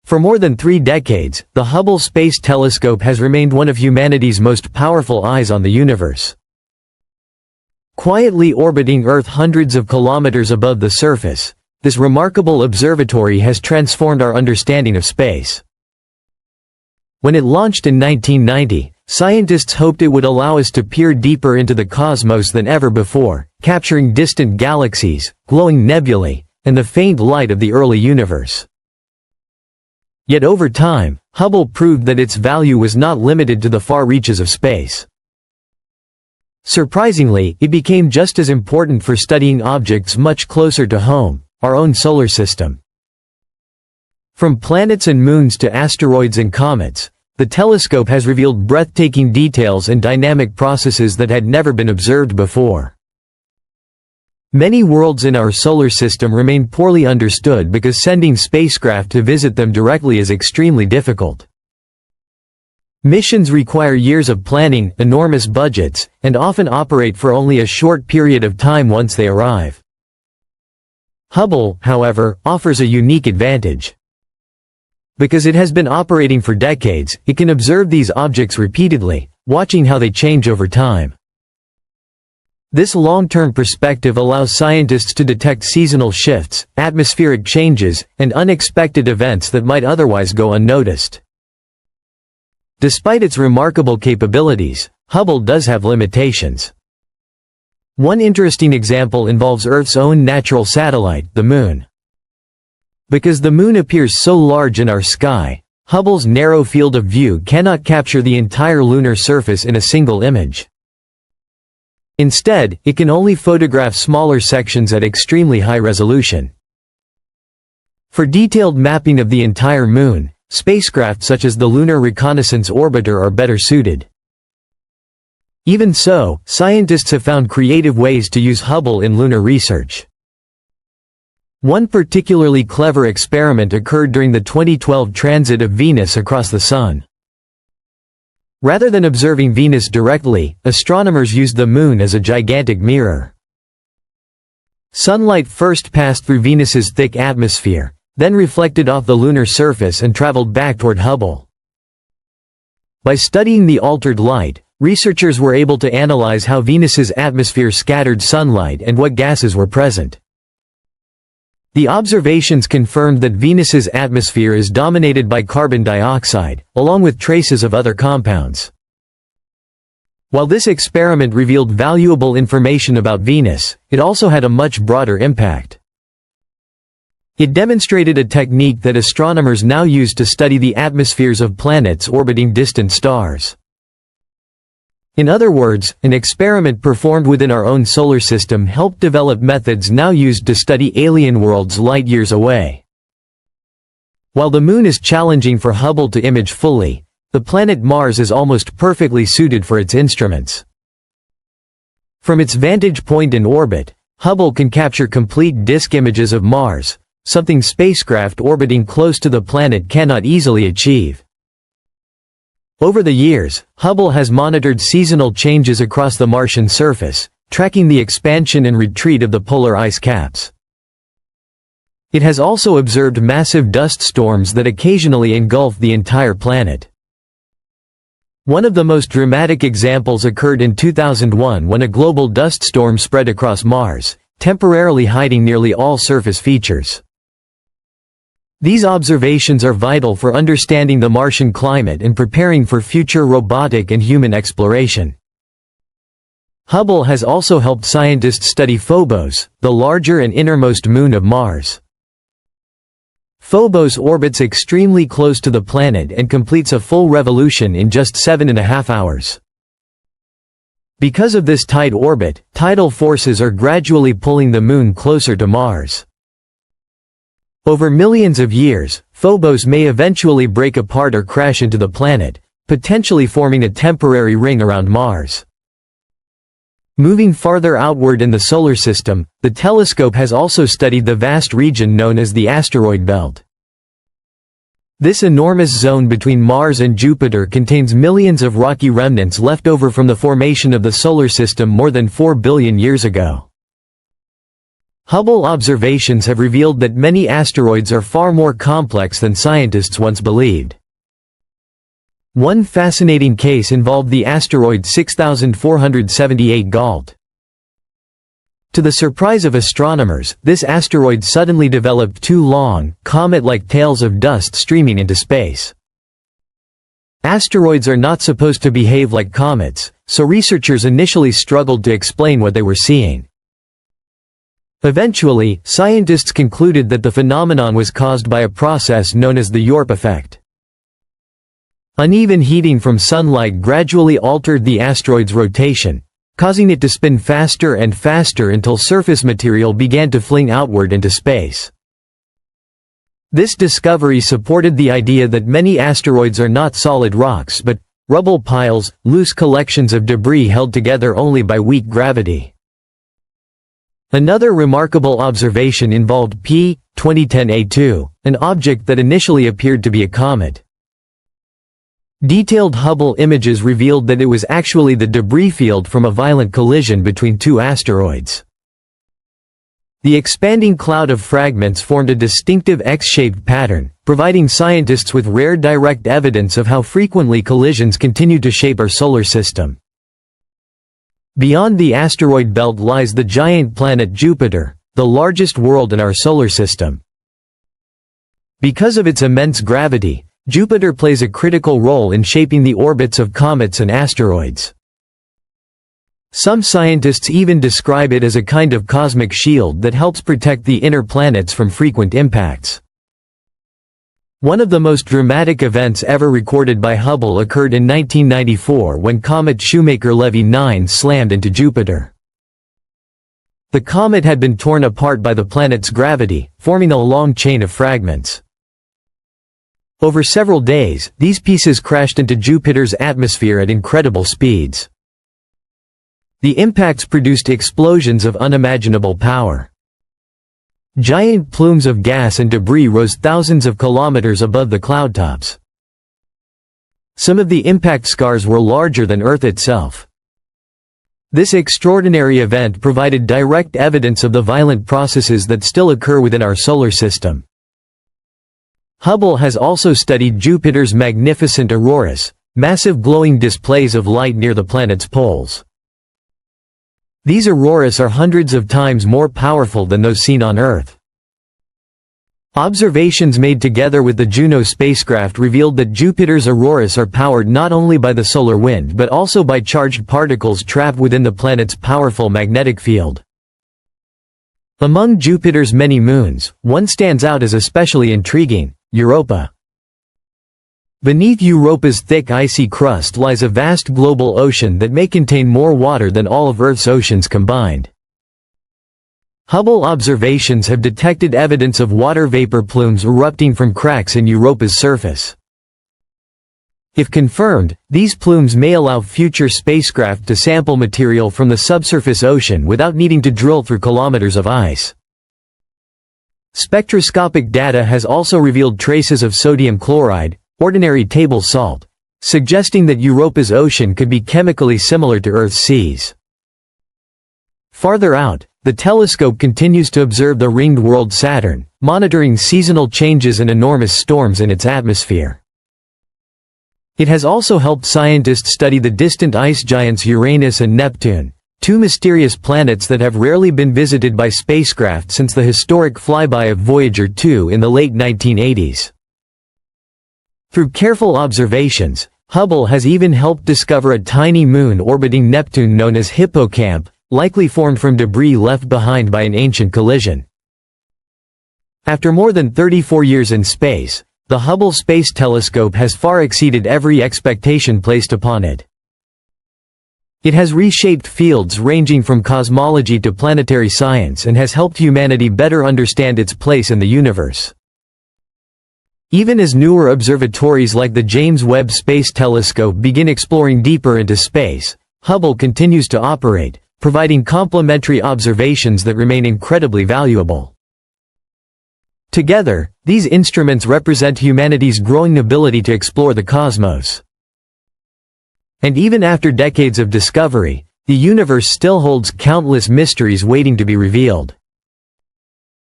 For more than 3 decades, the Hubble Space Telescope has remained one of humanity's most powerful eyes on the universe. Quietly orbiting Earth hundreds of kilometers above the surface, this remarkable observatory has transformed our understanding of space. When it launched in 1990, scientists hoped it would allow us to peer deeper into the cosmos than ever before, capturing distant galaxies, glowing nebulae, and the faint light of the early universe. Yet over time, Hubble proved that its value was not limited to the far reaches of space. Surprisingly, it became just as important for studying objects much closer to home, our own solar system. From planets and moons to asteroids and comets, the telescope has revealed breathtaking details and dynamic processes that had never been observed before. Many worlds in our solar system remain poorly understood because sending spacecraft to visit them directly is extremely difficult. Missions require years of planning, enormous budgets, and often operate for only a short period of time once they arrive. Hubble, however, offers a unique advantage. Because it has been operating for decades, it can observe these objects repeatedly, watching how they change over time. This long-term perspective allows scientists to detect seasonal shifts, atmospheric changes, and unexpected events that might otherwise go unnoticed. Despite its remarkable capabilities, Hubble does have limitations. One interesting example involves Earth's own natural satellite, the Moon. Because the Moon appears so large in our sky, Hubble's narrow field of view cannot capture the entire lunar surface in a single image. Instead, it can only photograph smaller sections at extremely high resolution. For detailed mapping of the entire Moon, spacecraft such as the Lunar Reconnaissance Orbiter are better suited. Even so, scientists have found creative ways to use Hubble in lunar research. One particularly clever experiment occurred during the 2012 transit of Venus across the Sun. Rather than observing Venus directly, astronomers used the Moon as a gigantic mirror. Sunlight first passed through Venus's thick atmosphere, then reflected off the lunar surface and traveled back toward Hubble. By studying the altered light, researchers were able to analyze how Venus's atmosphere scattered sunlight and what gases were present. The observations confirmed that Venus's atmosphere is dominated by carbon dioxide, along with traces of other compounds. While this experiment revealed valuable information about Venus, it also had a much broader impact. It demonstrated a technique that astronomers now use to study the atmospheres of planets orbiting distant stars. In other words, an experiment performed within our own solar system helped develop methods now used to study alien worlds light years away. While the Moon is challenging for Hubble to image fully, the planet Mars is almost perfectly suited for its instruments. From its vantage point in orbit, Hubble can capture complete disk images of Mars, something spacecraft orbiting close to the planet cannot easily achieve. Over the years, Hubble has monitored seasonal changes across the Martian surface, tracking the expansion and retreat of the polar ice caps. It has also observed massive dust storms that occasionally engulf the entire planet. One of the most dramatic examples occurred in 2001 when a global dust storm spread across Mars, temporarily hiding nearly all surface features. These observations are vital for understanding the Martian climate and preparing for future robotic and human exploration. Hubble has also helped scientists study Phobos, the larger and innermost moon of Mars. Phobos orbits extremely close to the planet and completes a full revolution in just 7.5 hours. Because of this tight orbit, tidal forces are gradually pulling the Moon closer to Mars. Over millions of years, Phobos may eventually break apart or crash into the planet, potentially forming a temporary ring around Mars. Moving farther outward in the solar system, the telescope has also studied the vast region known as the asteroid belt. This enormous zone between Mars and Jupiter contains millions of rocky remnants left over from the formation of the solar system more than 4 billion years ago. Hubble observations have revealed that many asteroids are far more complex than scientists once believed. One fascinating case involved the asteroid 6478 Gault. To the surprise of astronomers, this asteroid suddenly developed two long, comet-like tails of dust streaming into space. Asteroids are not supposed to behave like comets, so researchers initially struggled to explain what they were seeing. Eventually, scientists concluded that the phenomenon was caused by a process known as the Europa effect. Uneven heating from sunlight gradually altered the asteroid's rotation, causing it to spin faster and faster until surface material began to fling outward into space. This discovery supported the idea that many asteroids are not solid rocks but rubble piles, loose collections of debris held together only by weak gravity. Another remarkable observation involved P. 2010A2, an object that initially appeared to be a comet. Detailed Hubble images revealed that it was actually the debris field from a violent collision between two asteroids. The expanding cloud of fragments formed a distinctive X-shaped pattern, providing scientists with rare direct evidence of how frequently collisions continue to shape our solar system. Beyond the asteroid belt lies the giant planet Jupiter, the largest world in our solar system. Because of its immense gravity, Jupiter plays a critical role in shaping the orbits of comets and asteroids. Some scientists even describe it as a kind of cosmic shield that helps protect the inner planets from frequent impacts. One of the most dramatic events ever recorded by Hubble occurred in 1994 when comet Shoemaker-Levy 9 slammed into Jupiter. The comet had been torn apart by the planet's gravity, forming a long chain of fragments. Over several days, these pieces crashed into Jupiter's atmosphere at incredible speeds. The impacts produced explosions of unimaginable power. Giant plumes of gas and debris rose thousands of kilometers above the cloud tops. Some of the impact scars were larger than Earth itself. This extraordinary event provided direct evidence of the violent processes that still occur within our solar system. Hubble has also studied Jupiter's magnificent auroras, massive glowing displays of light near the planet's poles. These auroras are hundreds of times more powerful than those seen on Earth. Observations made together with the Juno spacecraft revealed that Jupiter's auroras are powered not only by the solar wind but also by charged particles trapped within the planet's powerful magnetic field. Among Jupiter's many moons, one stands out as especially intriguing: Europa. Beneath Europa's thick icy crust lies a vast global ocean that may contain more water than all of Earth's oceans combined. Hubble observations have detected evidence of water vapor plumes erupting from cracks in Europa's surface. If confirmed, these plumes may allow future spacecraft to sample material from the subsurface ocean without needing to drill through kilometers of ice. Spectroscopic data has also revealed traces of sodium chloride, ordinary table salt, suggesting that Europa's ocean could be chemically similar to Earth's seas. Farther out, the telescope continues to observe the ringed world Saturn, monitoring seasonal changes and enormous storms in its atmosphere. It has also helped scientists study the distant ice giants Uranus and Neptune, two mysterious planets that have rarely been visited by spacecraft since the historic flyby of Voyager 2 in the late 1980s. Through careful observations, Hubble has even helped discover a tiny moon orbiting Neptune known as Hippocamp, likely formed from debris left behind by an ancient collision. After more than 34 years in space, the Hubble Space Telescope has far exceeded every expectation placed upon it. It has reshaped fields ranging from cosmology to planetary science and has helped humanity better understand its place in the universe. Even as newer observatories like the James Webb Space Telescope begin exploring deeper into space, Hubble continues to operate, providing complementary observations that remain incredibly valuable. Together, these instruments represent humanity's growing ability to explore the cosmos. And even after decades of discovery, the universe still holds countless mysteries waiting to be revealed.